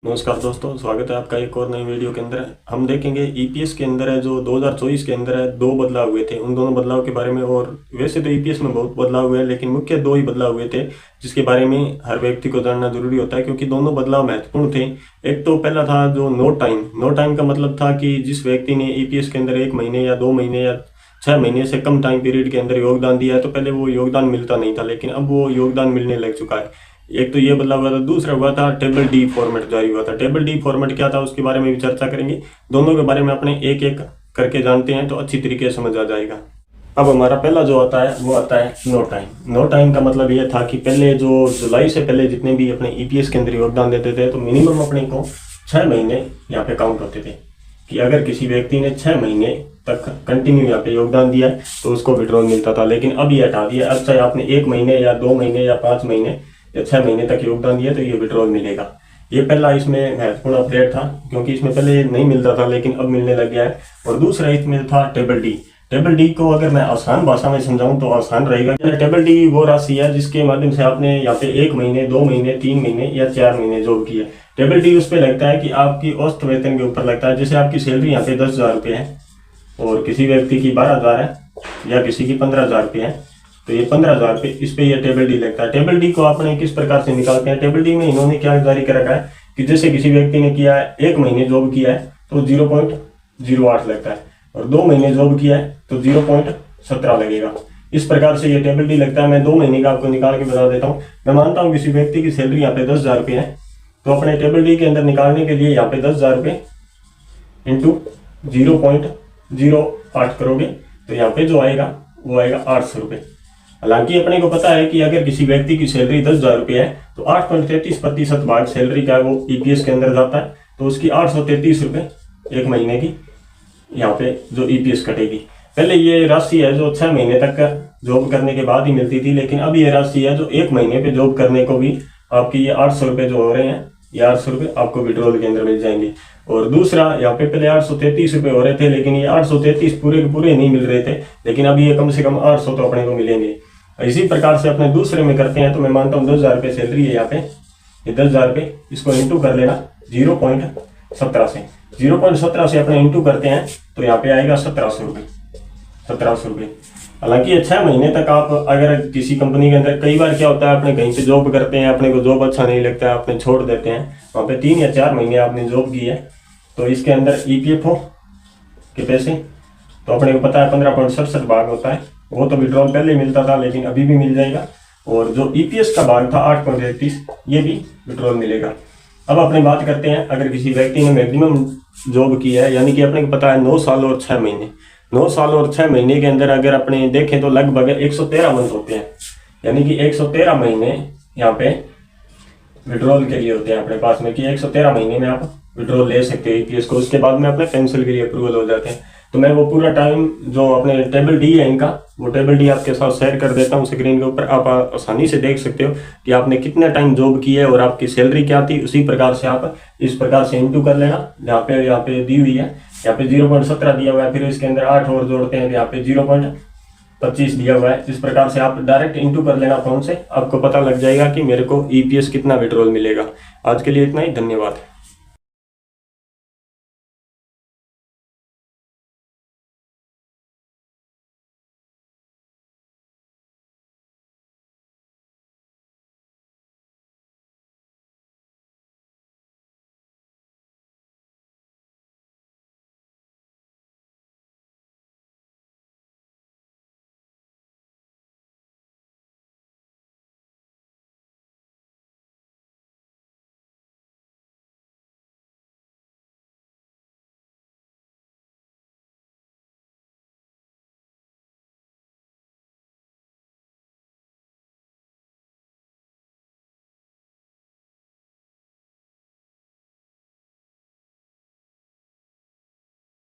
नमस्कार दोस्तों, स्वागत है आपका एक और नई वीडियो के अंदर। हम देखेंगे ईपीएस के अंदर है जो 2024 के अंदर है दो बदलाव हुए थे, उन दोनों बदलाव के बारे में। और वैसे तो ईपीएस में बहुत बदलाव हुए हैं, लेकिन मुख्य दो ही बदलाव हुए थे जिसके बारे में हर व्यक्ति को जानना जरूरी होता है, क्योंकि दोनों बदलाव महत्वपूर्ण थे। एक तो पहला था जो नो टाइम। नो टाइम का मतलब था कि जिस व्यक्ति ने ईपीएस के अंदर 1 महीने या 2 महीने या 6 महीने से कम टाइम पीरियड के अंदर योगदान दिया है, तो पहले वो योगदान मिलता नहीं था, लेकिन अब वो योगदान मिलने लग चुका है। एक तो ये बदलाव हुआ था। दूसरा हुआ था टेबल डी फॉर्मेट जारी हुआ था। टेबल डी फॉर्मेट क्या था उसके बारे में भी चर्चा करेंगे। दोनों के बारे में अपने एक एक करके जानते हैं तो अच्छी तरीके से समझ आ जाएगा। अब हमारा पहला जो आता है वो आता है नो टाइम। नो टाइम का मतलब ये था कि पहले जो जुलाई से पहले जितने भी अपने ईपीएस के अंदर योगदान देते थे तो मिनिमम अपने को 6 महीने यहाँ पे काउंट होते थे, कि अगर किसी व्यक्ति ने 6 महीने तक कंटिन्यू यहाँ पे योगदान दिया है तो उसको विड्रॉल मिलता था। लेकिन अब ये हटा दिया। अब चाहे आपने 1 महीने या 2 महीने या 5 महीने या 6 महीने तक योगदान दिया तो ये विड्रॉल मिलेगा। ये पहला इसमें महत्वपूर्ण अपडेट था, क्योंकि इसमें पहले नहीं मिलता था लेकिन अब मिलने लग गया है। और दूसरा इसमें था टेबल डी। टेबल डी को अगर मैं आसान भाषा में समझाऊं तो आसान रहेगा। टेबल डी वो राशि है जिसके माध्यम से आपने यहाँ पे 1 महीने, 2 महीने, 3 महीने या 4 महीने जॉब की है। टेबल डी उस पर लगता है कि आपकी औसत वेतन के ऊपर लगता है। जैसे आपकी सैलरी यहाँ पे 10,000 रुपये है और किसी व्यक्ति की 12,000 है या किसी की 15,000 रुपये है, तो ये 15,000 रुपये इस पे ये टेबल डी लगता है। टेबल डी को आपने किस प्रकार से निकालते हैं? टेबल डी में इन्होंने क्या जारी कर रखा है कि जैसे किसी व्यक्ति ने किया है 1 महीने जॉब किया है तो 0.08 लगता है, और 2 महीने जॉब किया है तो 0.17 लगेगा। इस प्रकार से ये टेबल डी लगता है। मैं 2 महीने का आपको निकाल के बता देता हूँ। मैं मानता हूँ किसी व्यक्ति की सैलरी यहाँ पे 10,000 रुपये है, तो अपने टेबल डी के अंदर निकालने के लिए यहाँ पे 10,000 रुपये इंटू 0.08 करोगे तो यहाँ पे जो आएगा वो आएगा 800 रुपये। हालांकि अपने को पता है कि अगर किसी व्यक्ति की सैलरी 10,000 रुपये है तो 8.33% भाग सैलरी का वो ईपीएस के अंदर जाता है, तो उसकी 833 रुपये 1 महीने की यहाँ पे जो ईपीएस कटेगी। पहले ये राशि है जो 6 महीने तक जॉब करने के बाद ही मिलती थी, लेकिन अब ये राशि है जो 1 महीने पे जॉब करने को भी आपकी ये 800 रुपये जो हो रहे हैं, ये 800 रुपये आपको विड्रॉल के अंदर मिल जाएंगे। और दूसरा यहाँ पे पहले 833 रुपये हो रहे थे, लेकिन ये 833 पूरे के पूरे नहीं मिल रहे थे, लेकिन अब ये कम से कम 800 तो अपने को मिलेंगे। इसी प्रकार से अपने दूसरे में करते हैं। तो मैं मानता हूँ 10,000 रुपये सैलरी है यहाँ पे, ये 10,000 रुपये इसको इंटू कर लेना 0.17 से। 0.17 से अपने इंटू करते हैं तो यहाँ पे आएगा 1700 रुपये। 1700 रुपये। हालांकि ये 6 महीने तक आप अगर किसी कंपनी के अंदर, कई बार क्या होता है अपने कहीं पे जॉब करते हैं, अपने को जॉब अच्छा नहीं लगता है, अपने छोड़ देते हैं, वहाँ पे 3 या 4 महीने आपने जॉब की है तो इसके अंदर ईपीएफओ के पैसे तो अपने को पता है 15.67 भाग होता है, वो तो विड्रॉल पहले मिलता था लेकिन अभी भी मिल जाएगा। और जो ईपीएस का भाग था 8.33 ये भी विड्रॉल मिलेगा। अब अपने बात करते हैं, अगर किसी व्यक्ति ने मैक्सिमम जॉब की है, यानी कि अपने को पता है 9 साल और 6 महीने, 9 साल और 6 महीने के अंदर अगर अपने देखें तो लगभग 113 मंथ होते हैं, यानी कि 113 महीने यहाँ पे विड्रॉल के लिए होते हैं अपने पास में, कि 113 महीने में आप विड्रॉल ले सकते हैं ईपीएस को। उसके बाद में अपने पेंशन के लिए अप्रूवल हो जाते हैं। तो मैं वो पूरा टाइम जो अपने टेबल डी है इनका, वो टेबल डी आपके साथ शेयर कर देता हूँ स्क्रीन के ऊपर। आप आसानी से देख सकते हो कि आपने कितना टाइम जॉब की है और आपकी सैलरी क्या थी। उसी प्रकार से आप इस प्रकार से इंटू कर लेना। यहाँ पे दी हुई है, यहाँ पे 0.17 दिया हुआ है, फिर इसके अंदर 8 और जोड़ते हैं तो यहाँ पे 0.25 दिया हुआ है। इस प्रकार से आप डायरेक्ट इंटू कर लेना फोन से, आपको पता लग जाएगा कि मेरे को ईपीएस कितना विड्रॉल मिलेगा। आज के लिए इतना ही, धन्यवाद।